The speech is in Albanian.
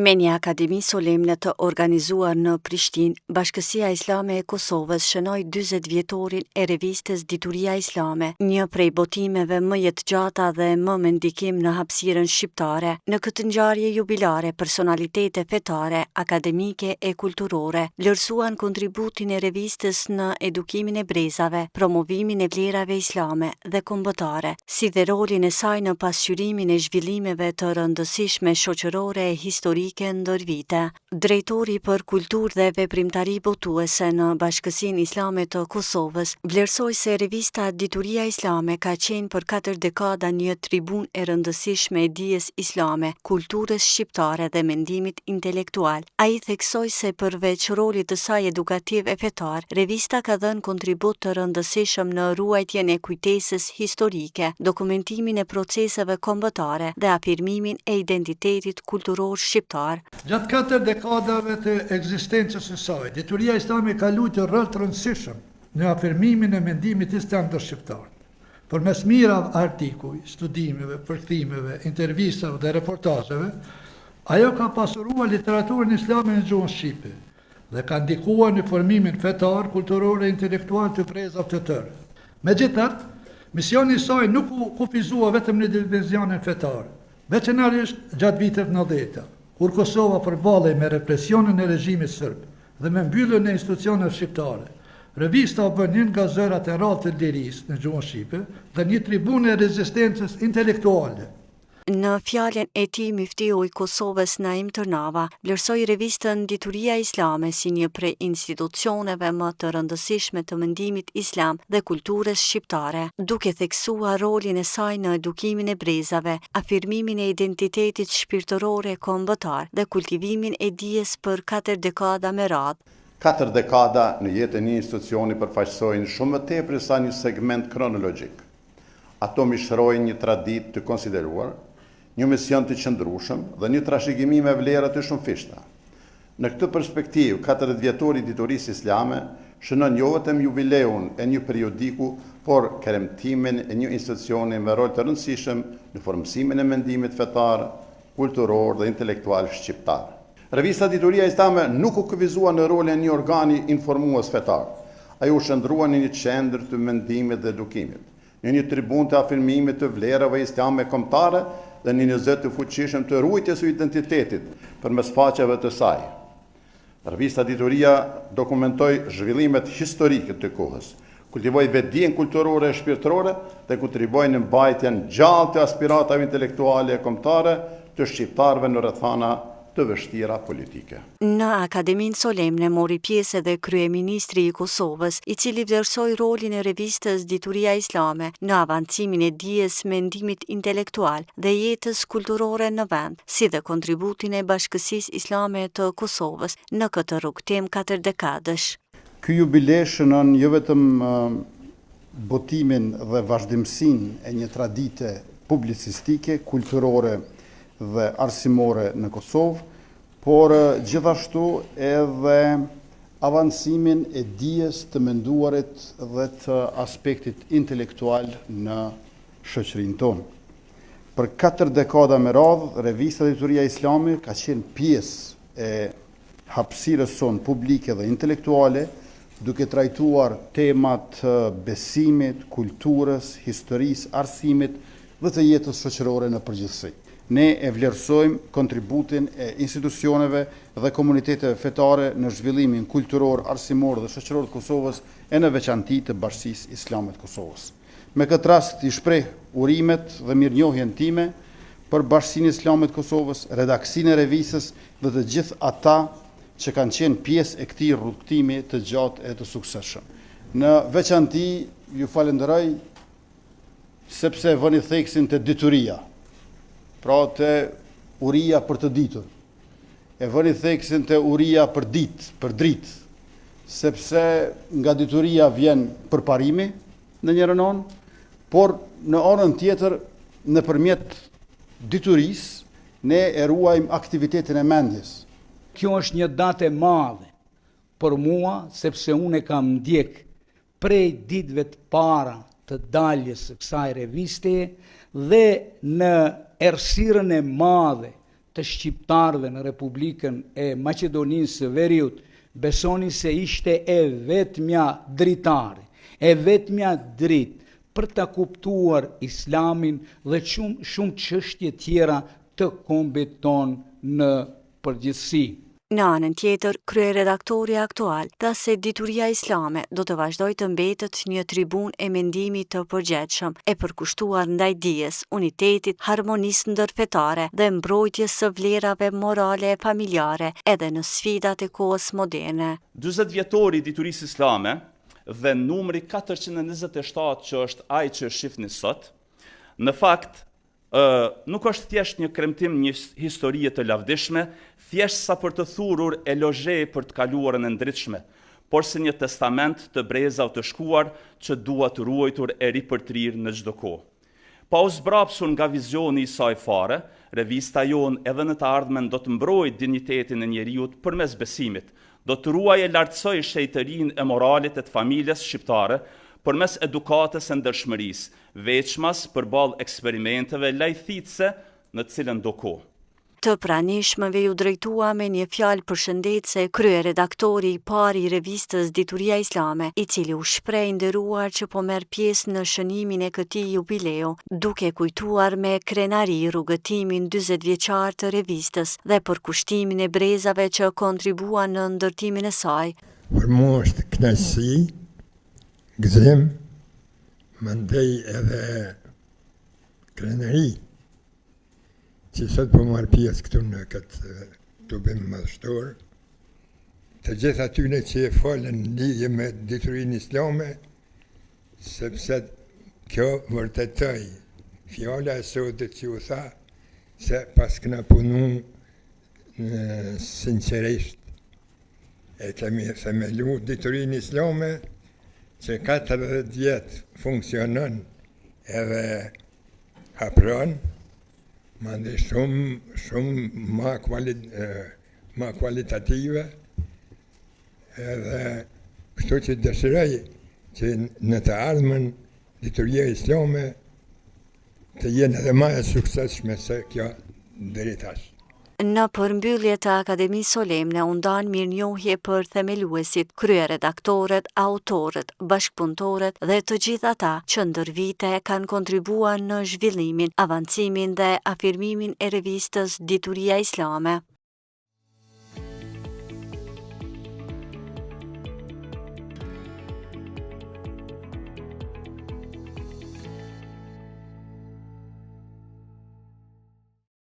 Me një akademi solemne të organizuar në Prishtinë, Bashkësia Islame e Kosovës shënoi 40 vjetorin e revistës Dituria Islame, një prej botimeve më jetëgjata dhe më me ndikim në hapësirën shqiptare. Në këtë ngjarje jubilare, personalitete fetare, akademike e kulturore vlerësuan kontributin e revistës në edukimin e brezave, promovimin e vlerave islame dhe kombëtare, si dhe rolin e saj në pasqyrimin e zhvillimeve të rëndësishme shoqërore e historike ndër vite. Drejtori për kulturë dhe veprimtari botuese në Bashkësinë Islame të Kosovës vlerësoi se revista Dituria Islame ka qenë për 4 dekada një tribun e rëndësishme e dijes islame, kulturës shqiptare dhe mendimit intelektual. Ai theksoi se përveç rolit të saj edukativ e fetar, revista ka dhënë kontribut të rëndësishëm në ruajtjen e kujtesës historike, dokumentimin e proceseve kombëtare dhe afirmimin e identitetit kulturor shqiptar. Gjatë 4 dekadave të ekzistencës së saj, Dituria Islame ka luajtur rol të rëndësishëm në afirmimin e mendimit islam ndër shqiptar. Përmes mijëra artikuj, studimeve, përkthimeve, intervistave dhe reportazheve, ajo ka pasuruar literaturën islame në gjuhën shqipe dhe ka ndikuar në formimin fetar, kulturor dhe intelektual të brezave të tërë. Megjithatë, misioni i saj nuk u kufizua vetëm në dimenzionin fetar, veçanërisht gjatë viteve 90-ta, kur Kosova përballej me represionin e regjimit serb dhe me mbylljen e institucioneve shqiptare. Revista u bë një nga zërat e rrallë të lirisë në gjuhën shqipe dhe një tribunë e rezistencës intelektuale. Në fjalën e tij, Miftiu i Kosovës Naim Tërnava vlerësoi revistën Dituria Islame si një prej institucioneve më të rëndësishme të mendimit islam dhe kulturës shqiptare, duke theksuar rolin e saj në edukimin e brezave, afirmimin e identitetit shpirtëror e kombëtar dhe kultivimin e dijes për 4 dekada me radhë. 4 dekada në jetën e një institucioni përfaqësojnë shumë më tepër sa një segment kronologjik. Ato mishrojnë një traditë të konsideruar, një mision të qëndrueshëm dhe një trashëgimi me vlera të shumëfishta. Në këtë perspektivë, 40 vjetori i Diturisë Islame shënon jo vetëm jubileun e një periodiku, por kremtimin e një institucioni me rol të rëndësishëm në formësimin e mendimit fetar, kulturor dhe intelektual shqiptar. Revista Dituria Islame nuk u kufizua në rolin e një organi informues fetar. Ajo u shndrua në një qendër të mendimit dhe edukimit, në një tribun të afirmimit të vlerave islame kombëtare dhe një zë të fuqishëm të ruajtjes së identitetit përmes faqeve të saj. Revista Dituria dokumentoi zhvillimet historike të kohës, kultivoi vetdijen kulturore e shpirtërore dhe kontribuoi në mbajtjen gjallë të aspiratave intelektuale e kombëtare të shqiptarëve në rrethana të vështira politike. Në Akademinë Solemne mori pjesë edhe kryeministri i Kosovës, i cili vlerësoi rolin e revistës Dituria Islame në avancimin e dijes, mendimit intelektual dhe jetës kulturore në vend, si dhe kontributin e Bashkësisë Islame të Kosovës në këtë rrugtim 4 dekadësh. Ky jubilej shënon jo vetëm botimin dhe vazhdimsinë e një tradite publicistike, kulturore dhe arsimore në Kosovë, por gjithashtu edhe avancimin e dijes të menduarit dhe të aspektit intelektual në shoqërinë tonë. Për 4 dekada me radhë, revista Dituria Islame ka qenë pjesë e hapësirës sonë publike dhe intelektuale, duke trajtuar temat besimit, kulturës, historisë, arsimit dhe të jetës shoqërore në përgjithësi. Ne e vlerësojmë kontributin e institucioneve dhe komuniteteve fetare në zhvillimin kulturor, arsimor dhe shoqëror të Kosovës e në veçanti të Bashkisë Islame të Kosovës. Me këtë rast i shpreh urimet dhe mirënjohjen time për Bashkinë Islame të Kosovës, redaksinë e revistës dhe të gjithë ata që kanë qenë pjesë e këtij rrugtimi të gjatë e të suksesshëm. Në veçanti ju falenderoj sepse vëni theksin të dituria. Pra të uria për të ditur, e vëni theksin të uria për ditë, për dritë, sepse nga dituria vjen përparimi në njërën anë, por në anën tjetër, nëpërmjet diturisë, ne e ruajmë aktivitetin e mendjes. Kjo është një datë e madhe për mua, sepse unë e kam ndjek prej ditëve të para të daljes së kësaj reviste dhe në errësirën e madhe të shqiptarëve në Republikën e Maqedonisë së Veriut besonin se ishte e vetmja dritare, e vetmja dritë për ta kuptuar Islamin dhe shumë çështje tjera të kombit ton në përgjithësi. Në anën tjetër, kryeredaktori aktual tha se dituria islame do të vazhdojë të mbetet një tribunë e mendimit të përgjithshëm, e përkushtuar ndaj dijes, unitetit, harmonisë ndërfetare dhe mbrojtjes së vlerave morale e familjare edhe në sfidat e kohës moderne. 40 vjetori i diturisë islame dhe numri 427 që është ai që shihni sot, në fakt nuk është thjesht një kremtim një historie të lavdishme, thjesht sa për të thurur elogje për të kaluarën e ndritshme, por si një testament të breza të shkuar që duhet ruajtur e ripërtrir në çdo kohë. Pa u zbrapsur nga vizioni i saj fare, revista jon edhe në të ardhmen do të mbrojë dinjitetin e njeriut përmes besimit, do të ruajë lartësoj shejtërinë e moralit të familjes shqiptare, përmes edukatës e ndershmërisë, veçmas përballë eksperimenteve lajthitëse në të cilën do kohë. Të pranishmëve ju drejtua me një fjalë përshëndetse kryeredaktori i parë i revistës Dituria Islame, i cili u shpreh nderuar që po merr pjesë në shënimin e këtij jubileu, duke kujtuar me krenari rrugëtimin 40 vjeçar të revistës dhe për kushtimin e brezave që kontribuan në ndërtimin e saj. Për mua është kënaqësi, gëzim, mandej edhe krenari, që sot po marr pjesë këtu në këtë tubim madhështor, të gjithë atyre që e folën në lidhje me diturinë islame, sepse kjo vërtetoi fjala e sotit që u tha se pas këna punu sinqerisht e kemi themelu diturinë islame që 40 vjet funksionon edhe hapron, mande shumë ma kualitative, edhe kështu që dëshiroj që në të ardhmen dituria islame të jenë edhe ma e suksesshme se kjo deri tash. Në përmbyllje të Akademisë Solemne u ndan mirënjohje për themeluesit, kryeredaktorët, autorët, bashkëpunëtorët dhe të gjithë ata që ndër vite kanë kontribuar në zhvillimin, avancimin dhe afirmimin e revistës Dituria Islame.